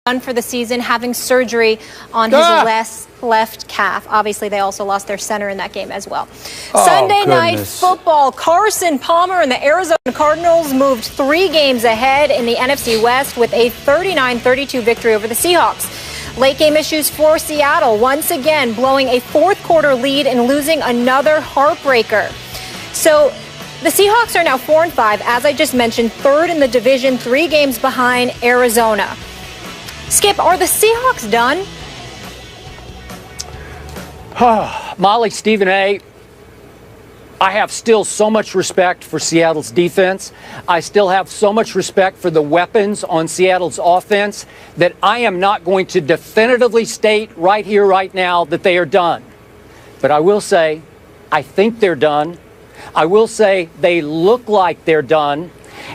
done for the season, having surgery on his left calf. Obviously, they also lost their center in that game as well. Sunday night football, Carson Palmer and the Arizona Cardinals moved 3 games ahead in the NFC West with a 39-32 victory over the Seahawks. Late game issues for Seattle, once again blowing a fourth quarter lead and losing another heartbreaker. So the Seahawks are now 4-5, as I just mentioned, third in the division, 3 games behind Arizona. Skip, are the Seahawks done? Molly, Stephen A., I have still so much respect for Seattle's defense. I still have so much respect for the weapons on Seattle's offense that I am not going to definitively state right here, right now, that they are done. But I will say, I think they're done. I will say they look like they're done.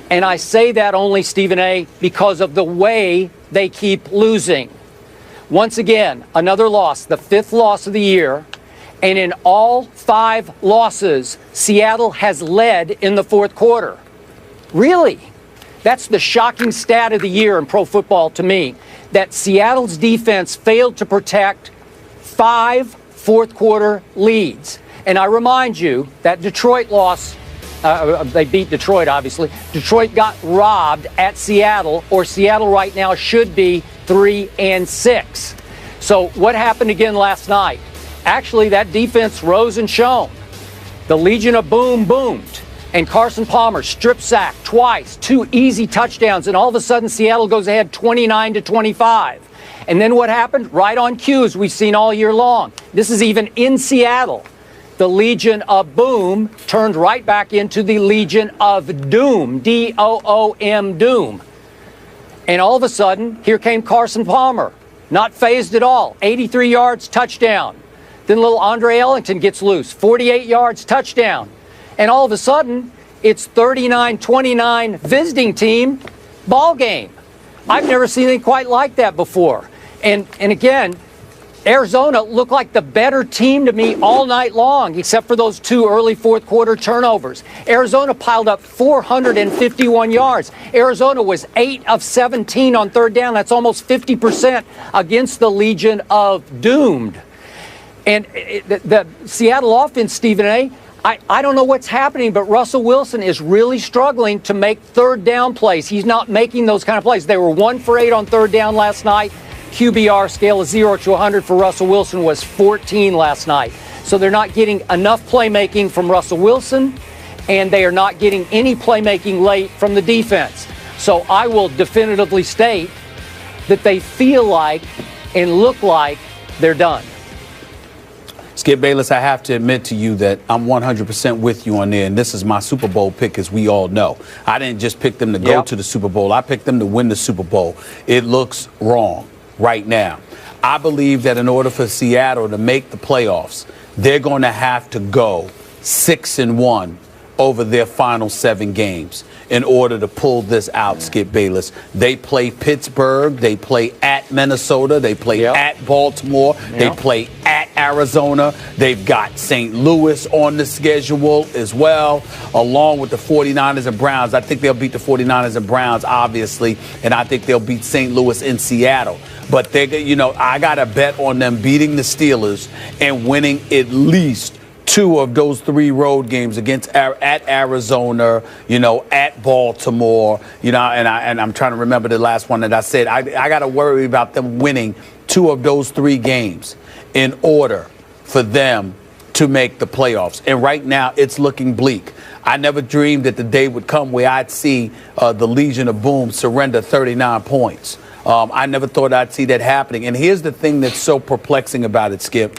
And I say that only, Stephen A., because of the way they keep losing. Once again, another loss, the 5th loss of the year. And in all 5 losses, Seattle has led in the 4th quarter. Really? That's the shocking stat of the year in pro football to me, that Seattle's defense failed to protect 5 4th quarter leads. And I remind you that Detroit loss, they beat Detroit, obviously. Detroit got robbed at Seattle, or Seattle right now should be 3-6. So what happened again last night? Actually, that defense rose and shone. The Legion of Boom boomed, and Carson Palmer strip sacked twice, 2 easy touchdowns, and all of a sudden Seattle goes ahead 29-25. And then what happened? Right on cue, as we've seen all year long. This is even in Seattle. The Legion of Boom turned right back into the Legion of Doom, D-O-O-M, Doom. And all of a sudden, here came Carson Palmer, not phased at all, 83 yards, touchdown. Then little Andre Ellington gets loose, 48 yards, touchdown. And all of a sudden, it's 39-29 visiting team ball game. I've never seen anything quite like that before. And again, Arizona looked like the better team to me all night long, except for those 2 early 4th quarter turnovers. Arizona piled up 451 yards. Arizona was 8 of 17 on 3rd down. That's almost 50% against the Legion of Doomed. And the Seattle offense, Stephen A., I don't know what's happening, but Russell Wilson is really struggling to make 3rd down plays. He's not making those kind of plays. They were 1 for 8 on 3rd down last night. QBR scale of 0 to 100 for Russell Wilson was 14 last night. So they're not getting enough playmaking from Russell Wilson, and they are not getting any playmaking late from the defense. So I will definitively state that they feel like and look like they're done. Skip Bayless, I have to admit to you that I'm 100% with you on there, and this is my Super Bowl pick, as we all know. I didn't just pick them to go to the Super Bowl. I picked them to win the Super Bowl. It looks wrong right now. I believe that in order for Seattle to make the playoffs, they're going to have to go 6-1 over their final 7 games in order to pull this out, Skip Bayless. They play Pittsburgh, they play at Minnesota, they play at Baltimore, they play at Arizona. They've got St. Louis on the schedule as well, along with the 49ers and Browns. I think they'll beat the 49ers and Browns, obviously, and I think they'll beat St. Louis in Seattle. But I got to bet on them beating the Steelers and winning at least 2 of those 3 road games at Arizona, at Baltimore, and I'm trying to remember the last one that I said. I got to worry about them winning 2 of those 3 games in order for them to make the playoffs. And right now, it's looking bleak. I never dreamed that the day would come where I'd see the Legion of Boom surrender 39 points. I never thought I'd see that happening. And here's the thing that's so perplexing about it, Skip.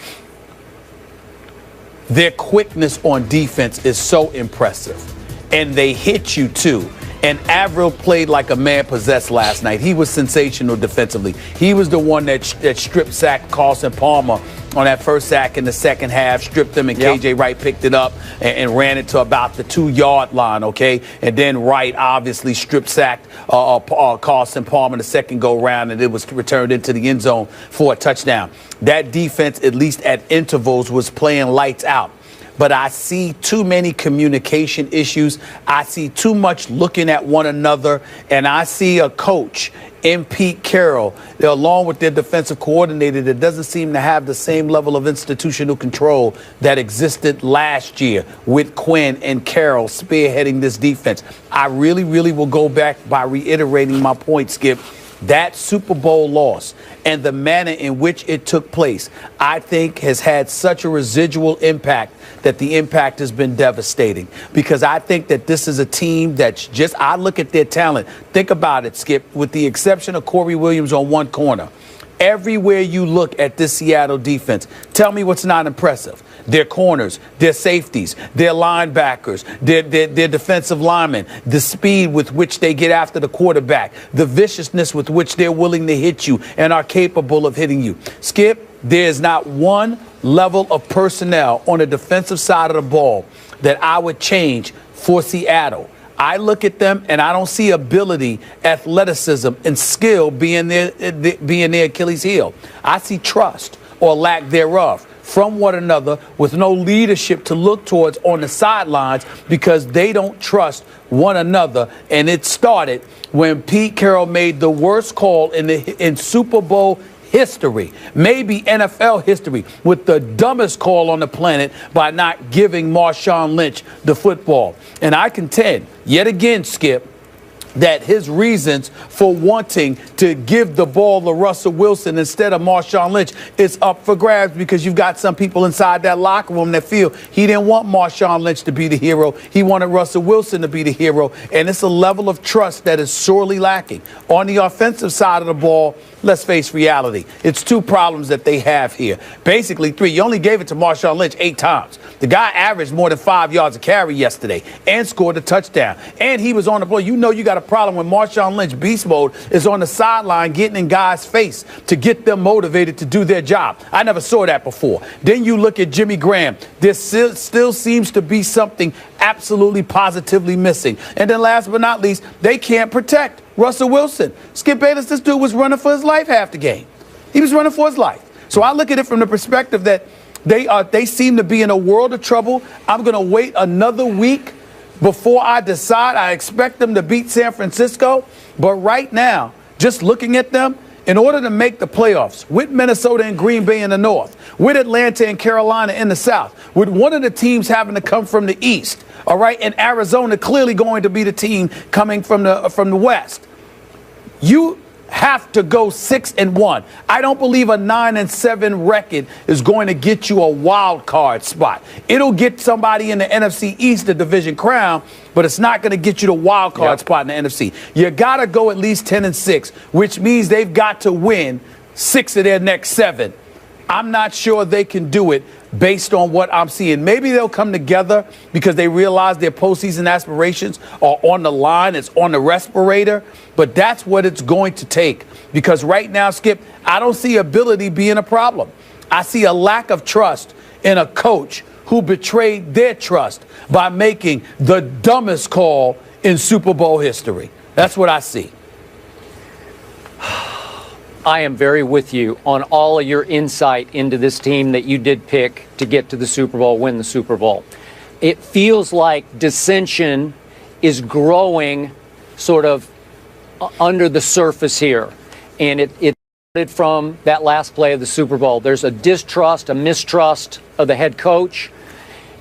Their quickness on defense is so impressive. And they hit you, too. And Avril played like a man possessed last night. He was sensational defensively. He was the one that strip sacked Carson Palmer on that first sack in the second half, stripped him, and KJ Wright picked it up and ran it to about the 2-yard line, okay? And then Wright obviously strip sacked Carson Palmer in the second go-round, and it was returned into the end zone for a touchdown. That defense, at least at intervals, was playing lights out. but I see too many communication issues. I see too much looking at one another, and I see a coach in Pete Carroll, along with their defensive coordinator, that doesn't seem to have the same level of institutional control that existed last year with Quinn and Carroll spearheading this defense. I really, really will go back by reiterating my point, Skip. That Super Bowl loss and the manner in which it took place, I think, has had such a residual impact that the impact has been devastating. Because I think that this is a team that's just, I look at their talent. Think about it, Skip, with the exception of Corey Williams on one corner. Everywhere you look at this Seattle defense, tell me what's not impressive. Their corners, their safeties, their linebackers, their defensive linemen, the speed with which they get after the quarterback, the viciousness with which they're willing to hit you and are capable of hitting you. Skip, there's not one level of personnel on the defensive side of the ball that I would change for Seattle. I look at them and I don't see ability, athleticism, and skill being their Achilles heel. I see trust or lack thereof from one another with no leadership to look towards on the sidelines because they don't trust one another. And it started when Pete Carroll made the worst call in Super Bowl history, maybe NFL history, with the dumbest call on the planet by not giving Marshawn Lynch the football. And I contend, yet again, Skip, that his reasons for wanting to give the ball to Russell Wilson instead of Marshawn Lynch is up for grabs because you've got some people inside that locker room that feel he didn't want Marshawn Lynch to be the hero. He wanted Russell Wilson to be the hero. And it's a level of trust that is sorely lacking. On the offensive side of the ball, let's face reality. It's two problems that they have here. Basically, three. You only gave it to Marshawn Lynch 8 times. The guy averaged more than 5 yards a carry yesterday and scored a touchdown. And he was on the ball. You know you got a problem when Marshawn Lynch, beast mode, is on the sideline getting in guys' face to get them motivated to do their job. I never saw that before. Then you look at Jimmy Graham. There still seems to be something absolutely positively missing. And then last but not least, they can't protect Russell Wilson. Skip Bayless, this dude was running for his life half the game. He was running for his life. So I look at it from the perspective that they seem to be in a world of trouble. I'm going to wait another week before I decide. I expect them to beat San Francisco. But right now, just looking at them, in order to make the playoffs, with Minnesota and Green Bay in the north, with Atlanta and Carolina in the south, with one of the teams having to come from the east, all right, and Arizona clearly going to be the team coming from the west, you have to go 6-1. I don't believe a 9-7 record is going to get you a wild card spot. It'll get somebody in the NFC East the division crown, but it's not going to get you the wild card spot in the NFC. You got to go at least 10-6, which means they've got to win 6 of their next 7. I'm not sure they can do it based on what I'm seeing. Maybe they'll come together because they realize their postseason aspirations are on the line. It's on the respirator. But that's what it's going to take. Because right now, Skip, I don't see ability being a problem. I see a lack of trust in a coach who betrayed their trust by making the dumbest call in Super Bowl history. That's what I see. I am very with you on all of your insight into this team that you did pick to get to the Super Bowl, win the Super Bowl. It feels like dissension is growing sort of under the surface here. And it started from that last play of the Super Bowl. There's a distrust, a mistrust of the head coach.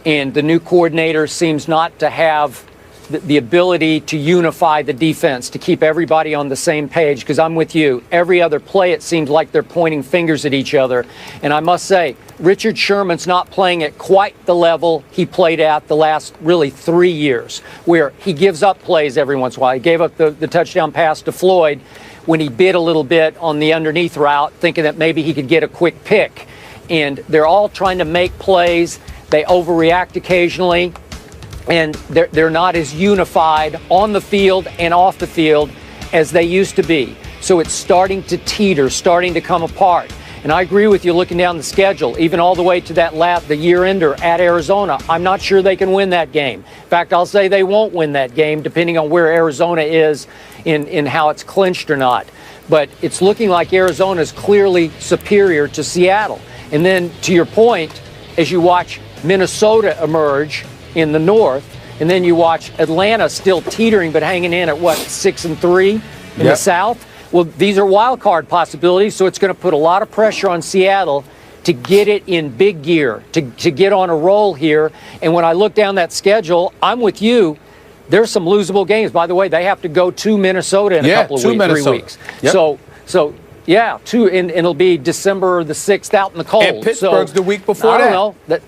And the new coordinator seems not to have the ability to unify the defense, to keep everybody on the same page, because I'm with you. Every other play, it seems like they're pointing fingers at each other. And I must say, Richard Sherman's not playing at quite the level he played at the last, really, 3 years, where he gives up plays every once in a while. He gave up the touchdown pass to Floyd when he bid a little bit on the underneath route, thinking that maybe he could get a quick pick. And they're all trying to make plays. They overreact occasionally. And they're not as unified on the field and off the field as they used to be. So it's starting to teeter, starting to come apart. And I agree with you looking down the schedule, even all the way to the year-ender at Arizona. I'm not sure they can win that game. In fact, I'll say they won't win that game, depending on where Arizona is in how it's clinched or not. But it's looking like Arizona is clearly superior to Seattle. And then, to your point, as you watch Minnesota emerge in the north, and then you watch Atlanta still teetering but hanging in at, what, 6-3 in the south? Well, these are wild card possibilities, so it's going to put a lot of pressure on Seattle to get it in big gear, to get on a roll here. And when I look down that schedule, I'm with you. There's some losable games. By the way, they have to go to Minnesota in a couple of weeks, 3 weeks. Yep. So yeah, and it'll be December the 6th out in the cold. And Pittsburgh's the week before that. I don't know.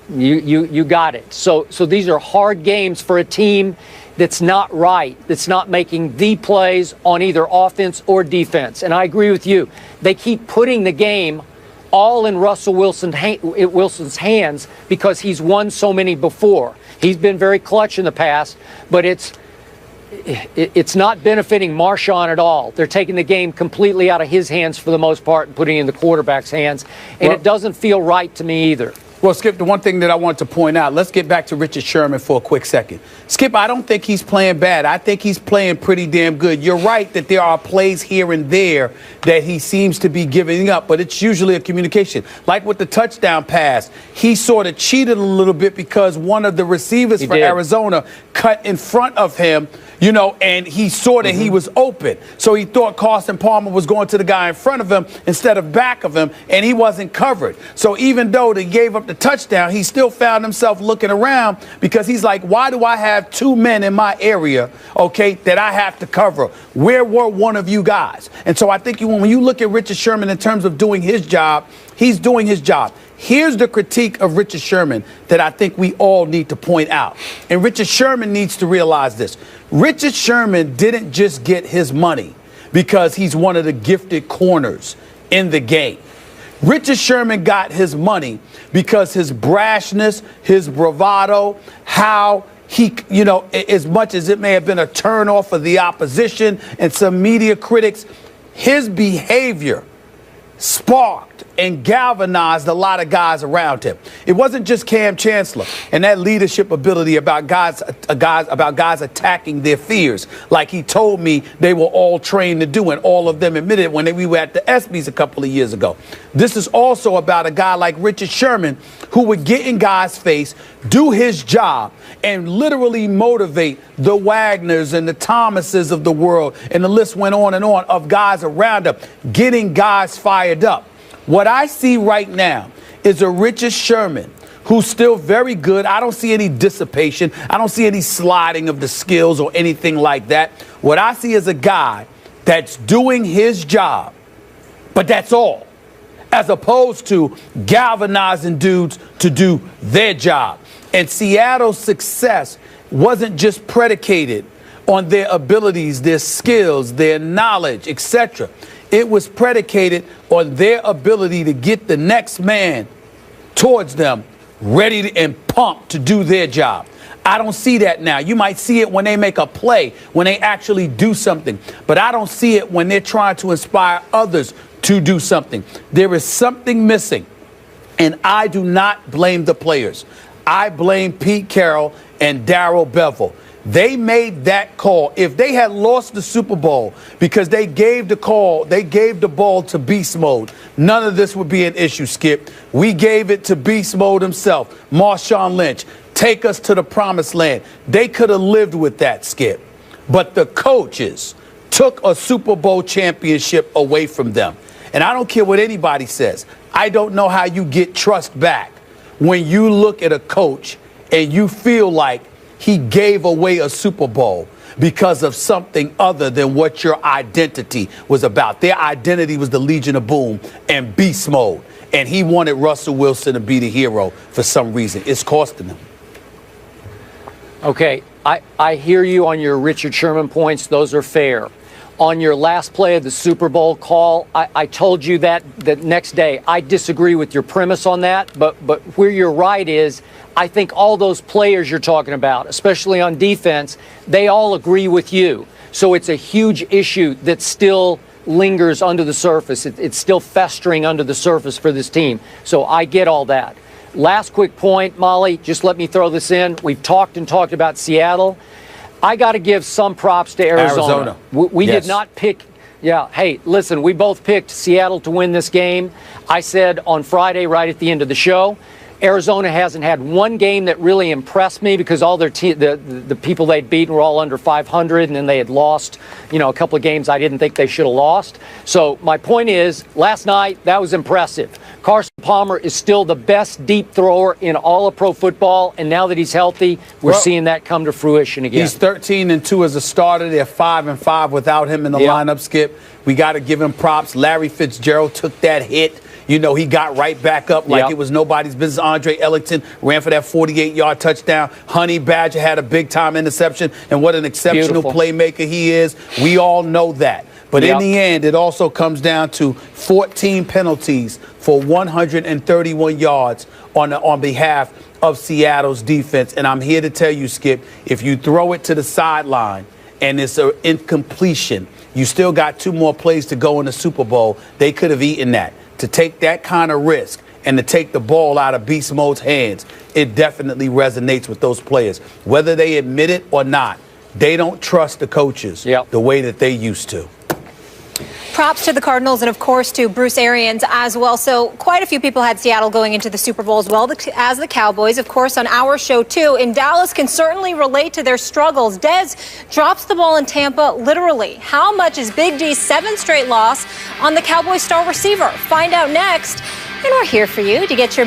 You got it. So these are hard games for a team that's not right, that's not making the plays on either offense or defense. And I agree with you. They keep putting the game all in Russell Wilson's hands because he's won so many before. He's been very clutch in the past, but it's not benefiting Marshawn at all. They're taking the game completely out of his hands for the most part and putting it in the quarterback's hands, and it doesn't feel right to me either. Well, Skip, the one thing that I want to point out, let's get back to Richard Sherman for a quick second. Skip, I don't think he's playing bad. I think he's playing pretty damn good. You're right that there are plays here and there that he seems to be giving up, but it's usually a communication. Like with the touchdown pass, he sort of cheated a little bit because one of the receivers for Arizona cut in front of him, you know, and he saw that he was open. So he thought Carson Palmer was going to the guy in front of him instead of back of him, and he wasn't covered. So even though they gave up the touchdown, he still found himself looking around because he's like, why do I have 2 men in my area, okay, that I have to cover? Where were one of you guys? And so I think when you look at Richard Sherman in terms of doing his job, he's doing his job. Here's the critique of Richard Sherman that I think we all need to point out. And Richard Sherman needs to realize this. Richard Sherman didn't just get his money because he's one of the gifted corners in the game. Richard Sherman got his money because his brashness, his bravado, how he, you know, as much as it may have been a turnoff for the opposition and some media critics, his behavior sparked and galvanized a lot of guys around him. It wasn't just Cam Chancellor and that leadership ability about guys attacking their fears, like he told me they were all trained to do, and all of them admitted when we were at the Espns a couple of years ago. This is also about a guy like Richard Sherman who would get in guys' face, do his job, and literally motivate the Wagners and the Thomases of the world, and the list went on and on of guys around him, getting guys fired up. What I see right now is a Richard Sherman who's still very good. I don't see any dissipation. I don't see any sliding of the skills or anything like that. What I see is a guy that's doing his job, but that's all, as opposed to galvanizing dudes to do their job. And Seattle's success wasn't just predicated on their abilities, their skills, their knowledge, etc. It was predicated on their ability to get the next man towards them ready and pumped to do their job. I don't see that now. You might see it when they make a play, when they actually do something, but I don't see it when they're trying to inspire others to do something. There is something missing, and I do not blame the players. I blame Pete Carroll and Darrell Bevell. They made that call. If they had lost the Super Bowl because they gave the ball to beast mode, none of this would be an issue, Skip. We gave it to beast mode himself, Marshawn Lynch. Take us to the promised land. They could have lived with that, Skip. But the coaches took a Super Bowl championship away from them. And I don't care what anybody says. I don't know how you get trust back when you look at a coach and you feel like he gave away a Super Bowl because of something other than what your identity was about. Their identity was the Legion of Boom and beast mode. And he wanted Russell Wilson to be the hero for some reason. It's costing him. Okay, I hear you on your Richard Sherman points. Those are fair. On your last play of the Super Bowl call, I told you that the next day. I disagree with your premise on that, but where you're right is I think all those players you're talking about, especially on defense, they all agree with you. So it's a huge issue that still lingers under the surface. It's still festering under the surface for this team. So I get all that. Last quick point, Molly, just let me throw this in. We've talked about Seattle. I got to give some props to Arizona. We did not pick. Yeah, hey, listen, we both picked Seattle to win this game. I said on Friday, right at the end of the show, Arizona hasn't had one game that really impressed me because all their the people they'd beaten were all under 500, and then they had lost, a couple of games I didn't think they should have lost. So my point is, last night, that was impressive. Carson Palmer is still the best deep thrower in all of pro football, and now that he's healthy, we're seeing that come to fruition again. He's 13-2 as a starter. They're 5-5 without him in the lineup, Skip. We got to give him props. Larry Fitzgerald took that hit. He got right back up like it was nobody's business. Andre Ellington ran for that 48-yard touchdown. Honey Badger had a big-time interception, and what an exceptional playmaker he is. We all know that. But in the end, it also comes down to 14 penalties for 131 yards on behalf of Seattle's defense. And I'm here to tell you, Skip, if you throw it to the sideline and it's an incompletion, you still got 2 more plays to go in the Super Bowl. They could have eaten that. To take that kind of risk and to take the ball out of Beast Mode's hands, it definitely resonates with those players. Whether they admit it or not, they don't trust the coaches the way that they used to. Props to the Cardinals and, of course, to Bruce Arians as well. So quite a few people had Seattle going into the Super Bowl as well as the Cowboys. Of course, on our show, too. And Dallas can certainly relate to their struggles. Dez drops the ball in Tampa literally. How much is Big D's 7th straight loss on the Cowboys star receiver? Find out next. And we're here for you to get your